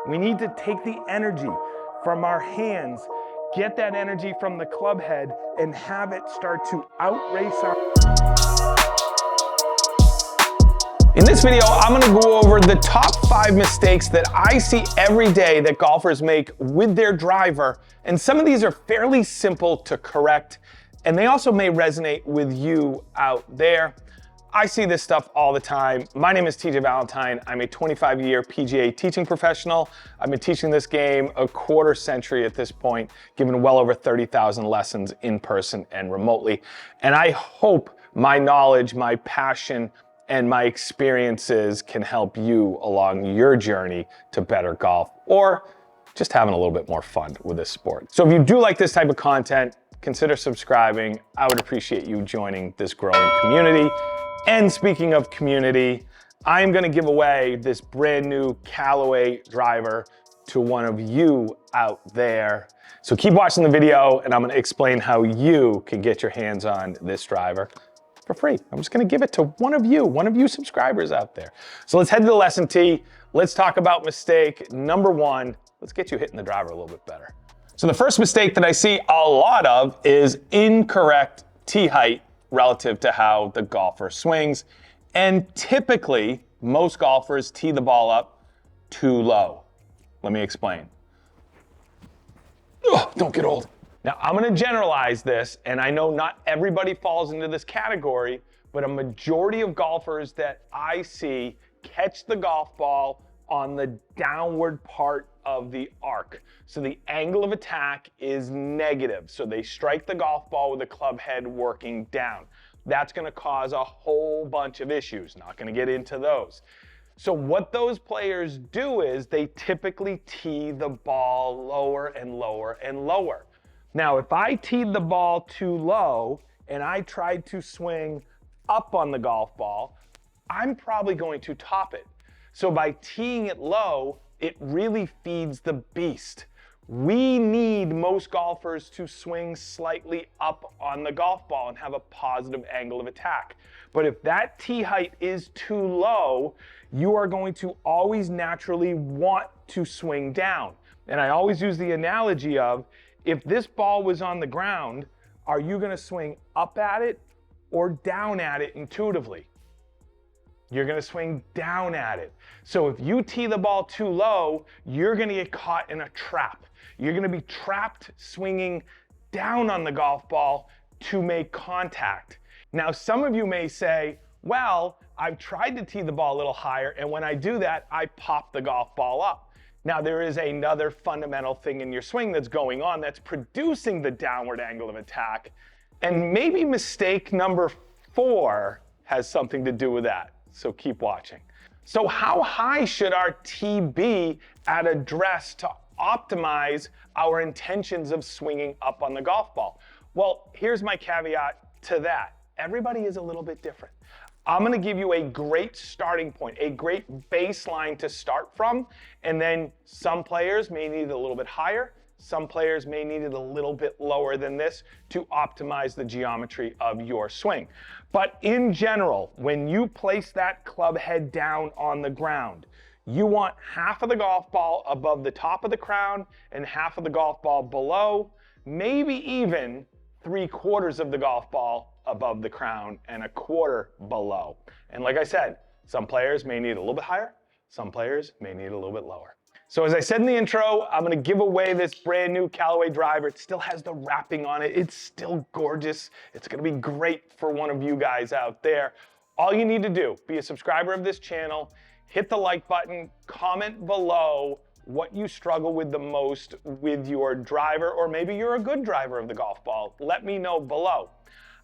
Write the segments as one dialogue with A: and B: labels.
A: We need to take the energy from our hands, get that energy from the club head, and have it start to outrace our... In this video, I'm gonna go over the top 5 mistakes that I see every day that golfers make with their driver, and some of these are fairly simple to correct, and they also may resonate with you out there. I see this stuff all the time. My name is TJ Valentine. I'm a 25-year PGA teaching professional. I've been teaching this game a quarter century at this point, giving well over 30,000 lessons in person and remotely. And I hope my knowledge, my passion, and my experiences can help you along your journey to better golf or just having a little bit more fun with this sport. So if you do like this type of content, consider subscribing. I would appreciate you joining this growing community. And speaking of community, I'm gonna give away this brand new Callaway driver to one of you out there. So keep watching the video and I'm gonna explain how you can get your hands on this driver for free. I'm just gonna give it to one of you subscribers out there. So let's head to the lesson tee. Let's talk about mistake number 1. Let's get you hitting the driver a little bit better. So the first mistake that I see a lot of is incorrect tee height relative to how the golfer swings. And typically, most golfers tee the ball up too low. Let me explain. Ugh, don't get old. Now, I'm gonna generalize this, and I know not everybody falls into this category, but a majority of golfers that I see catch the golf ball on the downward part of the arc. So the angle of attack is negative. So they strike the golf ball with the club head working down. That's gonna cause a whole bunch of issues. Not gonna get into those. So what those players do is they typically tee the ball lower and lower and lower. Now, if I teed the ball too low and I tried to swing up on the golf ball, I'm probably going to top it. So by teeing it low, it really feeds the beast. We need most golfers to swing slightly up on the golf ball and have a positive angle of attack. But if that tee height is too low, you are going to always naturally want to swing down. And I always use the analogy of, if this ball was on the ground, are you gonna swing up at it or down at it intuitively? You're gonna swing down at it. So if you tee the ball too low, you're gonna get caught in a trap. You're gonna be trapped swinging down on the golf ball to make contact. Now, some of you may say, well, I've tried to tee the ball a little higher, and when I do that, I pop the golf ball up. Now, there is another fundamental thing in your swing that's going on that's producing the downward angle of attack, and maybe mistake number 4 has something to do with that. So keep watching. So how high should our tee be at address to optimize our intentions of swinging up on the golf ball? Well, here's my caveat to that. Everybody is a little bit different. I'm gonna give you a great starting point, a great baseline to start from, and then some players may need it a little bit higher, some players may need it a little bit lower than this to optimize the geometry of your swing. But in general, when you place that club head down on the ground, you want half of the golf ball above the top of the crown and half of the golf ball below, maybe even 3/4 of the golf ball above the crown and 1/4 below. And like I said, some players may need a little bit higher, some players may need a little bit lower. So as I said in the intro, I'm gonna give away this brand new Callaway driver. It still has the wrapping on it. It's still gorgeous. It's gonna be great for one of you guys out there. All you need to do, be a subscriber of this channel, hit the like button, comment below what you struggle with the most with your driver, or maybe you're a good driver of the golf ball. Let me know below.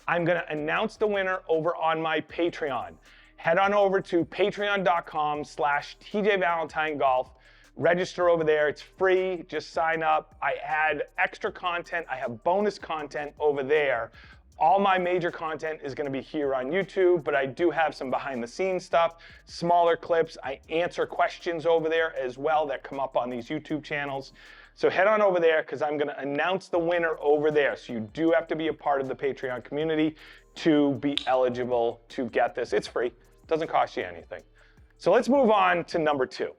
A: I'm gonna announce the winner over on my Patreon. Head on over to patreon.com/TJValentineGolf. Register over there, it's free, just sign up. I add extra content, I have bonus content over there. All my major content is gonna be here on YouTube, but I do have some behind the scenes stuff, smaller clips. I answer questions over there as well that come up on these YouTube channels. So head on over there because I'm gonna announce the winner over there. So you do have to be a part of the Patreon community to be eligible to get this. It's free, doesn't cost you anything. So let's move on to number 2.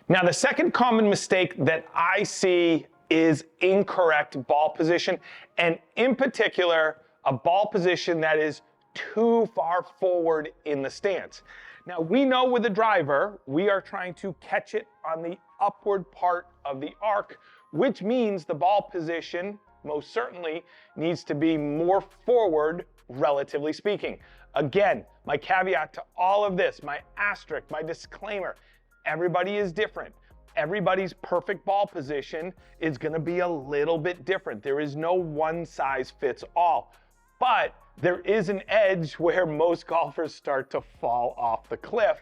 A: Now, the second common mistake that I see is incorrect ball position, and in particular, a ball position that is too far forward in the stance. Now, we know with the driver, we are trying to catch it on the upward part of the arc, which means the ball position most certainly needs to be more forward, relatively speaking. Again, my caveat to all of this, my asterisk, my disclaimer, everybody is different. Everybody's perfect ball position is going to be a little bit different. There is no one size fits all. But there is an edge where most golfers start to fall off the cliff.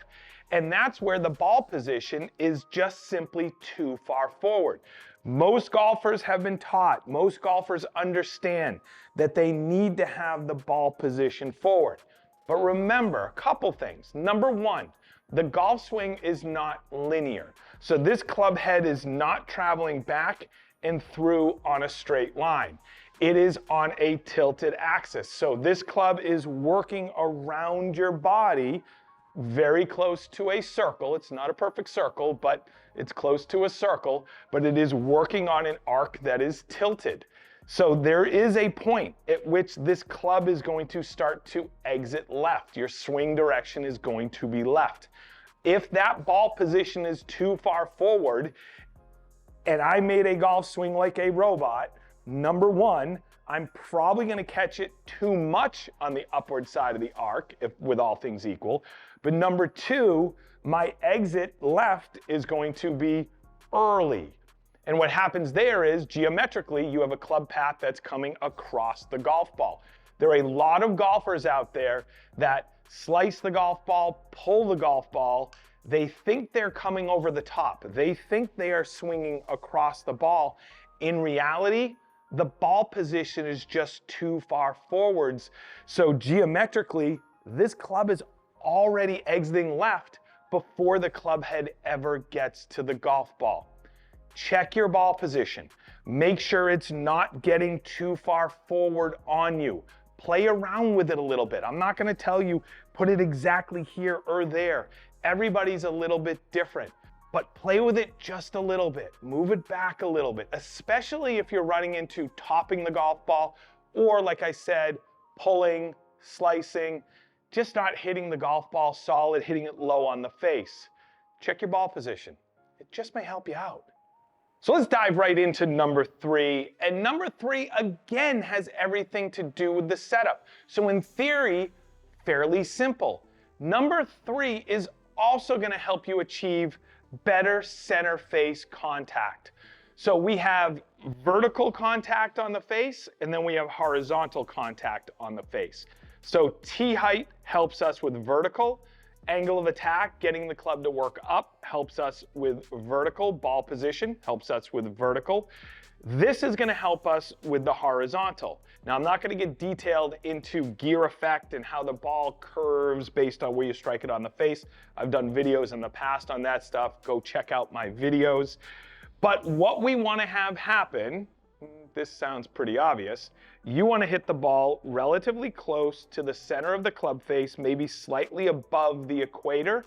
A: And that's where the ball position is just simply too far forward. Most golfers have been taught, most golfers understand that they need to have the ball position forward. But remember a couple things. Number one, the golf swing is not linear. So this club head is not traveling back and through on a straight line. It is on a tilted axis. So this club is working around your body very close to a circle. It's not a perfect circle, but it's close to a circle, but it is working on an arc that is tilted. So there is a point at which this club is going to start to exit left. Your swing direction is going to be left. If that ball position is too far forward, and I made a golf swing like a robot, number one, I'm probably going to catch it too much on the upward side of the arc, with all things equal. But number two, my exit left is going to be early. And what happens there is, geometrically, you have a club path that's coming across the golf ball. There are a lot of golfers out there that slice the golf ball, pull the golf ball. They think they're coming over the top. They think they are swinging across the ball. In reality, the ball position is just too far forwards. So geometrically, this club is already exiting left before the club head ever gets to the golf ball. Check your ball position. Make sure it's not getting too far forward on you. Play around with it a little bit. I'm not going to tell you put it exactly here or there. Everybody's a little bit different, but play with it just a little bit. Move it back a little bit, especially if you're running into topping the golf ball or, like I said, pulling, slicing, just not hitting the golf ball solid, hitting it low on the face. Check your ball position. It just may help you out. So let's dive right into number three. And number three, again, has everything to do with the setup. So in theory, fairly simple. Number three is also going to help you achieve better center face contact. So we have vertical contact on the face, and then we have horizontal contact on the face. So tee height helps us with vertical. Angle of attack, getting the club to work up, helps us with vertical. Ball position helps us with vertical. This is going to help us with the horizontal. Now, I'm not going to get detailed into gear effect and how the ball curves based on where you strike it on the face. I've done videos in the past on that stuff. Go check out my videos. But what we want to have happen, this sounds pretty obvious, you want to hit the ball relatively close to the center of the club face, maybe slightly above the equator,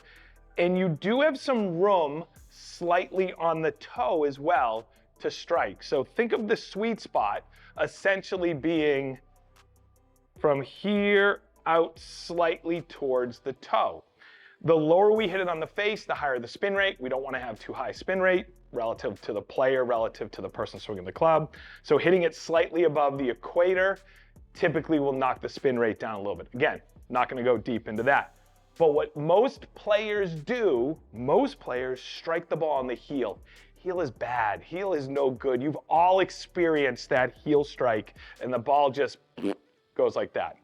A: and you do have some room slightly on the toe as well to strike. So think of the sweet spot essentially being from here out slightly towards the toe. The lower we hit it on the face, the higher the spin rate. We don't want to have too high spin rate relative to the player, relative to the person swinging the club. So hitting it slightly above the equator typically will knock the spin rate down a little bit. Again, not going to go deep into that. But what most players do, most players strike the ball on the heel. Heel is bad. Heel is no good. You've all experienced that heel strike and the ball just goes like that.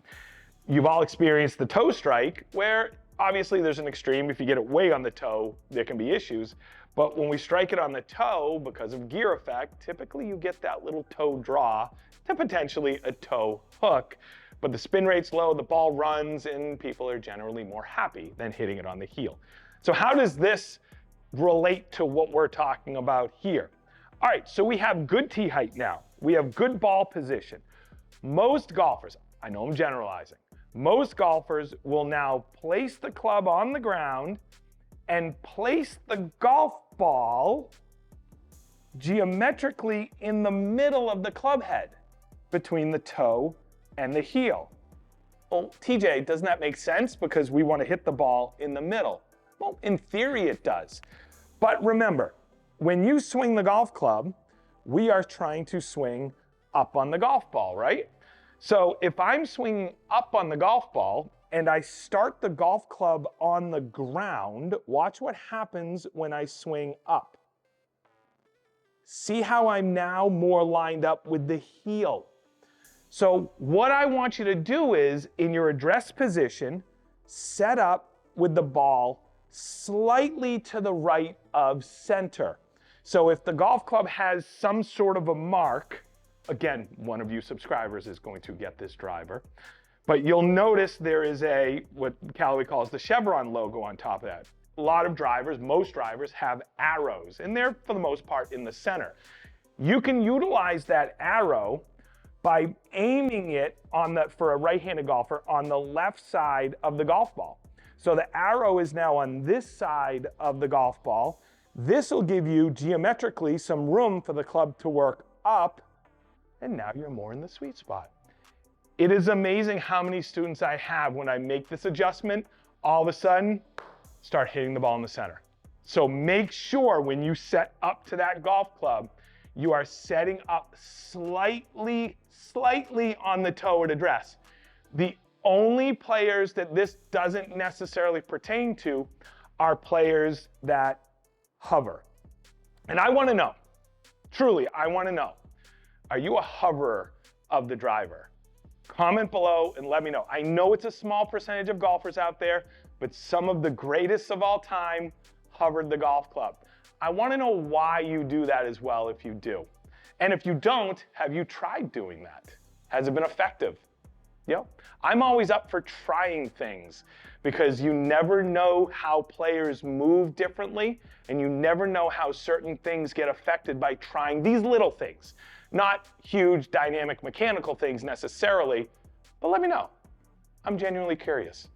A: You've all experienced the toe strike where obviously there's an extreme. If you get it way on the toe, there can be issues. But when we strike it on the toe, because of gear effect, typically you get that little toe draw to potentially a toe hook. But the spin rate's low, the ball runs, and people are generally more happy than hitting it on the heel. So how does this relate to what we're talking about here? All right, so we have good tee height now. We have good ball position. Most golfers, I know I'm generalizing, most golfers will now place the club on the ground and place the golf ball geometrically in the middle of the club head, between the toe and the heel. Well, TJ, doesn't that make sense? Because we want to hit the ball in the middle. Well, in theory it does. But remember, when you swing the golf club, we are trying to swing up on the golf ball, right? So if I'm swinging up on the golf ball and I start the golf club on the ground, watch what happens when I swing up. See how I'm now more lined up with the heel. So what I want you to do is, in your address position, set up with the ball slightly to the right of center. So if the golf club has some sort of a mark, again, one of you subscribers is going to get this driver, but you'll notice there is what Callaway calls the chevron logo on top of that. A lot of drivers, most drivers, have arrows, and they're, for the most part, in the center. You can utilize that arrow by aiming it for a right-handed golfer on the left side of the golf ball. So the arrow is now on this side of the golf ball. This will give you geometrically some room for the club to work up, and now you're more in the sweet spot. It is amazing how many students I have when I make this adjustment, all of a sudden, start hitting the ball in the center. So make sure when you set up to that golf club, you are setting up slightly on the toe at address. The only players that this doesn't necessarily pertain to are players that hover. And I want to know, truly, I want to know, are you a hoverer of the driver? Comment below and let me know. I know it's a small percentage of golfers out there, but some of the greatest of all time hovered the golf club. I want to know why you do that as well if you do. And if you don't, have you tried doing that? Has it been effective? Yep. I'm always up for trying things because you never know how players move differently, and you never know how certain things get affected by trying these little things. Not huge dynamic mechanical things necessarily, but let me know. I'm genuinely curious.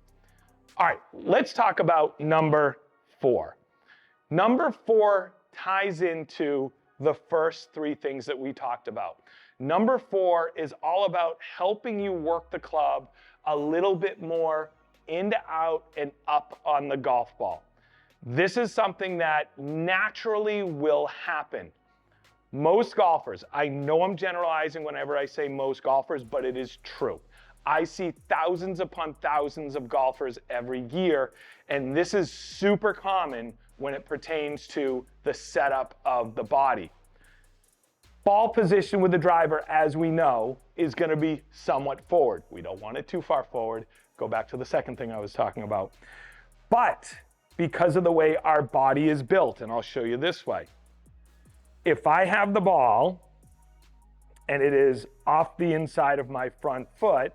A: All right, let's talk about number 4. Number 4 ties into the first 3 things that we talked about. Number 4 is all about helping you work the club a little bit more into, out, and up on the golf ball. This is something that naturally will happen. Most golfers, I know I'm generalizing whenever I say most golfers, but it is true. I see thousands upon thousands of golfers every year, and this is super common when it pertains to the setup of the body. Ball position with the driver, as we know, is going to be somewhat forward. We don't want it too far forward. Go back to the second thing I was talking about. But because of the way our body is built, and I'll show you this way. If I have the ball and it is off the inside of my front foot,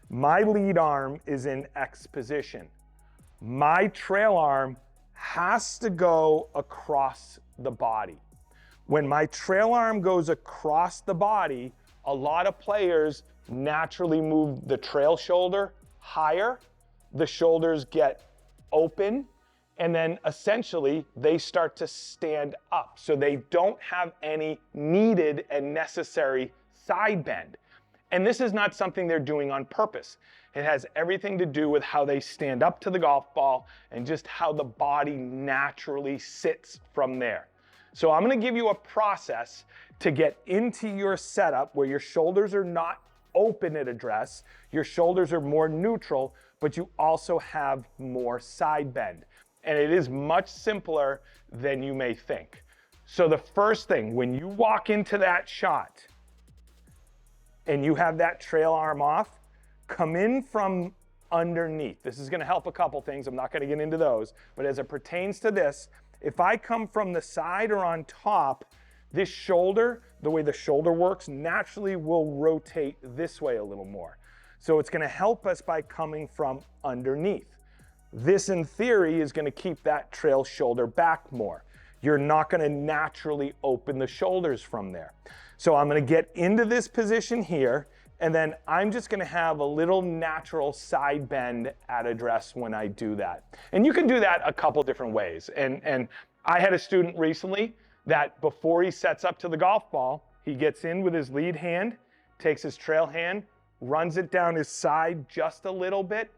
A: my lead arm is in X position. My trail arm has to go across the body. When my trail arm goes across the body, a lot of players naturally move the trail shoulder higher, the shoulders get open, and then essentially they start to stand up. So they don't have any needed and necessary side bend. And this is not something they're doing on purpose. It has everything to do with how they stand up to the golf ball and just how the body naturally sits from there. So I'm going to give you a process to get into your setup where your shoulders are not open at address, your shoulders are more neutral, but you also have more side bend. And it is much simpler than you may think. So the first thing, when you walk into that shot and you have that trail arm off, come in from underneath. This is going to help a couple things. I'm not going to get into those. But as it pertains to this, if I come from the side or on top, this shoulder, the way the shoulder works, naturally will rotate this way a little more. So it's going to help us by coming from underneath. This, in theory, is going to keep that trail shoulder back more. You're not going to naturally open the shoulders from there. So I'm going to get into this position here, and then I'm just going to have a little natural side bend at address when I do that. And you can do that a couple different ways. And I had a student recently that before he sets up to the golf ball, he gets in with his lead hand, takes his trail hand, runs it down his side just a little bit.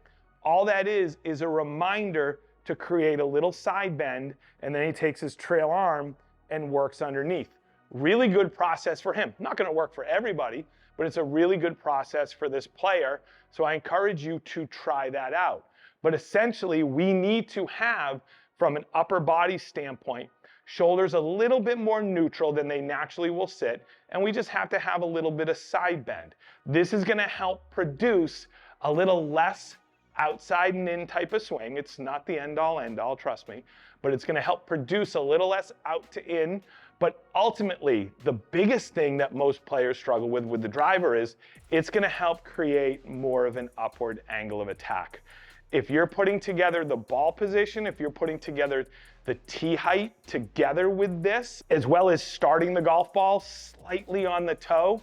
A: All that is a reminder to create a little side bend, and then he takes his trail arm and works underneath. Really good process for him. Not gonna work for everybody, but it's a really good process for this player. So I encourage you to try that out. But essentially, we need to have, from an upper body standpoint, shoulders a little bit more neutral than they naturally will sit, and we just have to have a little bit of side bend. This is gonna help produce a little less outside and in type of swing. It's not the end all, trust me, but it's gonna help produce a little less out to in. But ultimately, the biggest thing that most players struggle with the driver is it's gonna help create more of an upward angle of attack. If you're putting together the ball position, if you're putting together the tee height together with this, as well as starting the golf ball slightly on the toe,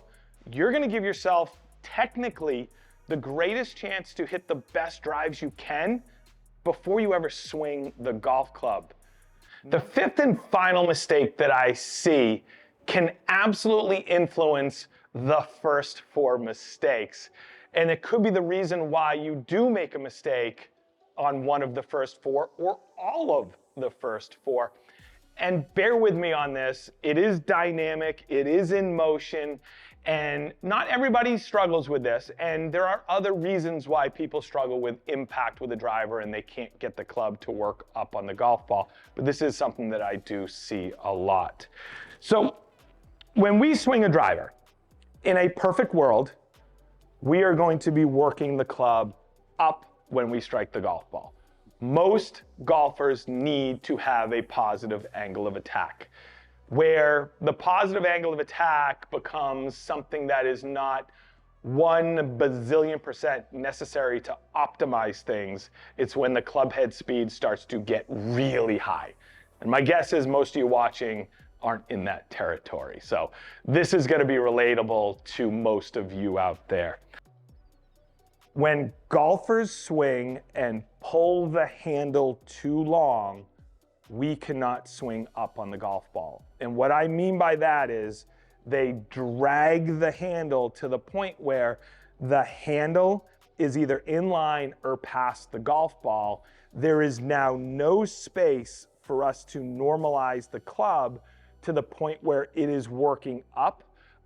A: you're gonna give yourself technically the greatest chance to hit the best drives you can before you ever swing the golf club. The fifth and final mistake that I see can absolutely influence the first four mistakes. And it could be the reason why you do make a mistake on one of the first four or all of the first four. And bear with me on this. It is dynamic, it is in motion, and not everybody struggles with this. And there are other reasons why people struggle with impact with a driver and they can't get the club to work up on the golf ball. But this is something that I do see a lot. So when we swing a driver, in a perfect world, we are going to be working the club up when we strike the golf ball. Most golfers need to have a positive angle of attack, where the positive angle of attack becomes something that is not 1 bazillion% necessary to optimize things. It's when the club head speed starts to get really high. And my guess is most of you watching aren't in that territory. So this is gonna be relatable to most of you out there. When golfers swing and pull the handle too long, we cannot swing up on the golf ball. And what I mean by that is they drag the handle to the point where the handle is either in line or past the golf ball. There is now no space for us to normalize the club to the point where it is working up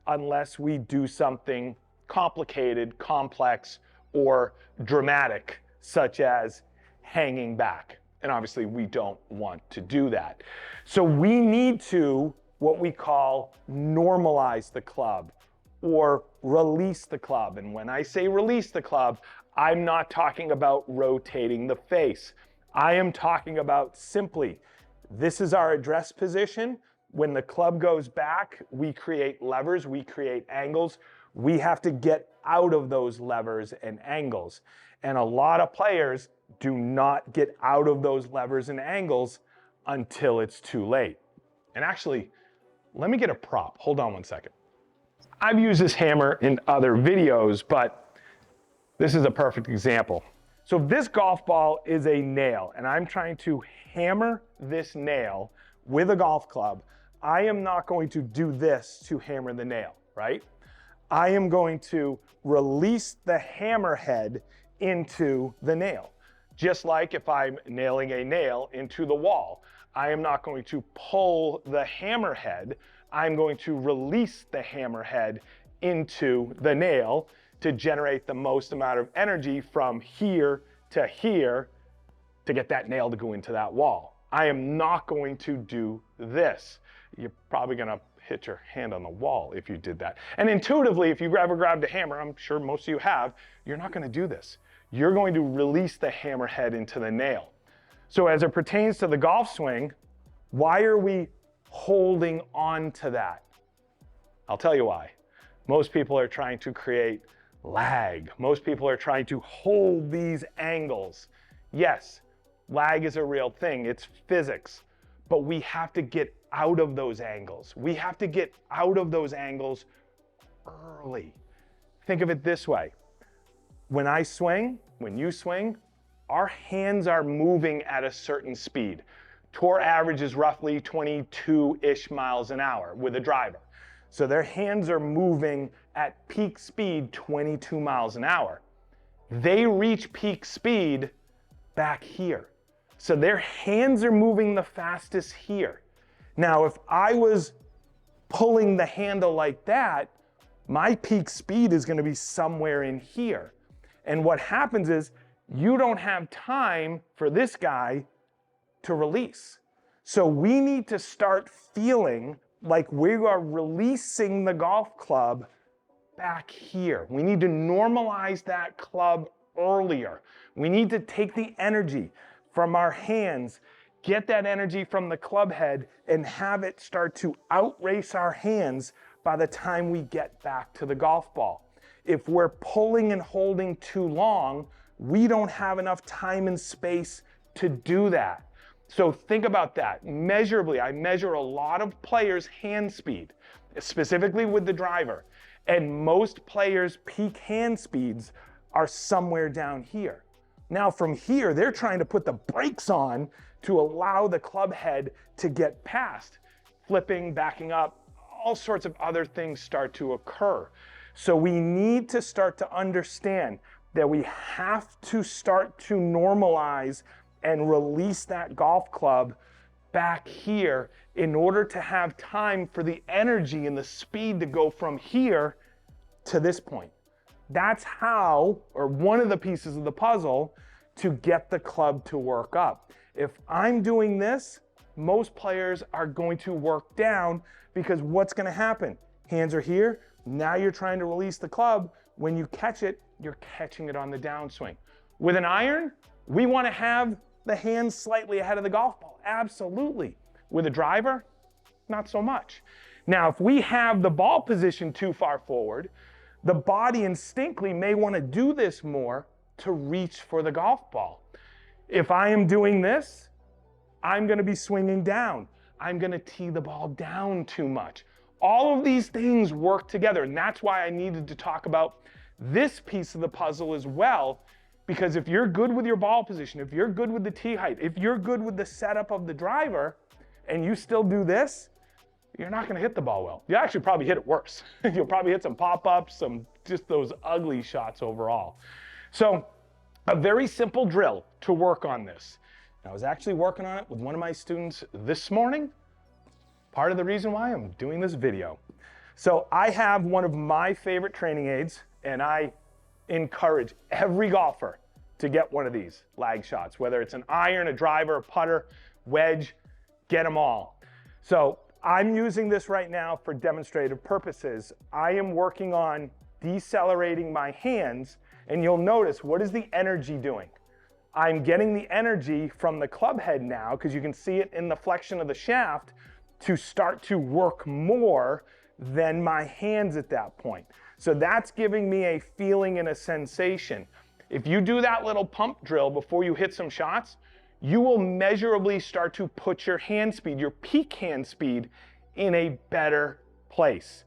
A: unless we do something complicated, complex, or dramatic, such as hanging back. And obviously we don't want to do that. So we need to, what we call, normalize the club or release the club. And when I say release the club, I'm not talking about rotating the face. I am talking about simply, this is our address position. When the club goes back, we create levers, we create angles. We have to get out of those levers and angles. And a lot of players do not get out of those levers and angles until it's too late. And actually, let me get a prop. Hold on one second. I've used this hammer in other videos, but this is a perfect example. So if this golf ball is a nail and I'm trying to hammer this nail with a golf club, I am not going to do this to hammer the nail, right? I am going to release the hammerhead into the nail. Just like if I'm nailing a nail into the wall, I am not going to pull the hammerhead. I'm going to release the hammerhead into the nail to generate the most amount of energy from here to get that nail to go into that wall. I am not going to do this. You're probably gonna hit your hand on the wall if you did that. And intuitively, if you've ever grabbed a hammer, I'm sure most of you have, you're not gonna do this. You're going to release the hammerhead into the nail. So as it pertains to the golf swing, why are we holding on to that? I'll tell you why. Most people are trying to create lag. Most people are trying to hold these angles. Yes, lag is a real thing, it's physics, but we have to get out of those angles. We have to get out of those angles early. Think of it this way. When I swing, when you swing, our hands are moving at a certain speed. Tour average is roughly 22-ish miles an hour with a driver. So their hands are moving at peak speed 22 miles an hour. They reach peak speed back here. So their hands are moving the fastest here. Now, if I was pulling the handle like that, my peak speed is going to be somewhere in here. And what happens is you don't have time for this guy to release. So we need to start feeling like we are releasing the golf club back here. We need to normalize that club earlier. We need to take the energy from our hands, get that energy from the club head, and have it start to outrace our hands by the time we get back to the golf ball. If we're pulling and holding too long, we don't have enough time and space to do that. So think about that. Measurably, I measure a lot of players' hand speed, specifically with the driver. And most players' peak hand speeds are somewhere down here. Now from here, they're trying to put the brakes on to allow the club head to get past. Flipping, backing up, all sorts of other things start to occur. So we need to start to understand that we have to start to normalize and release that golf club back here in order to have time for the energy and the speed to go from here to this point. That's how, or one of the pieces of the puzzle to get the club to work up. If I'm doing this, most players are going to work down because what's going to happen? Hands are here. Now you're trying to release the club. When you catch it, you're catching it on the downswing. With an iron, we want to have the hands slightly ahead of the golf ball. Absolutely. With a driver, not so much. Now, if we have the ball position too far forward, the body instinctively may want to do this more to reach for the golf ball. If I am doing this, I'm going to be swinging down. I'm going to tee the ball down too much. All of these things work together, and that's why I needed to talk about this piece of the puzzle as well, because if you're good with your ball position, if you're good with the tee height, if you're good with the setup of the driver, and you still do this, you're not going to hit the ball well. You'll actually probably hit it worse. You'll probably hit some pop-ups, just those ugly shots overall. So a very simple drill to work on this. I was actually working on it with one of my students this morning. Part of the reason why I'm doing this video. So I have one of my favorite training aids, and I encourage every golfer to get one of these lag shots, whether it's an iron, a driver, a putter, wedge, get them all. So I'm using this right now for demonstrative purposes. I am working on decelerating my hands, and you'll notice, what is the energy doing? I'm getting the energy from the club head now, because you can see it in the flexion of the shaft, to start to work more than my hands at that point. So that's giving me a feeling and a sensation. If you do that little pump drill before you hit some shots, you will measurably start to put your hand speed, your peak hand speed, in a better place.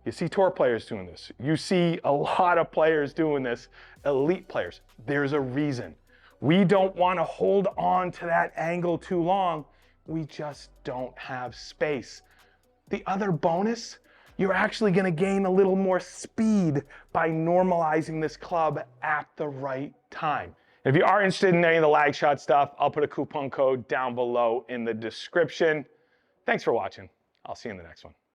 A: You see tour players doing this. You see a lot of players doing this, elite players. There's a reason. We don't want to hold on to that angle too long. We just don't have space. The other bonus, you're actually going to gain a little more speed by normalizing this club at the right time. If you are interested in any of the lag shot stuff, I'll put a coupon code down below in the description. Thanks for watching. I'll see you in the next one.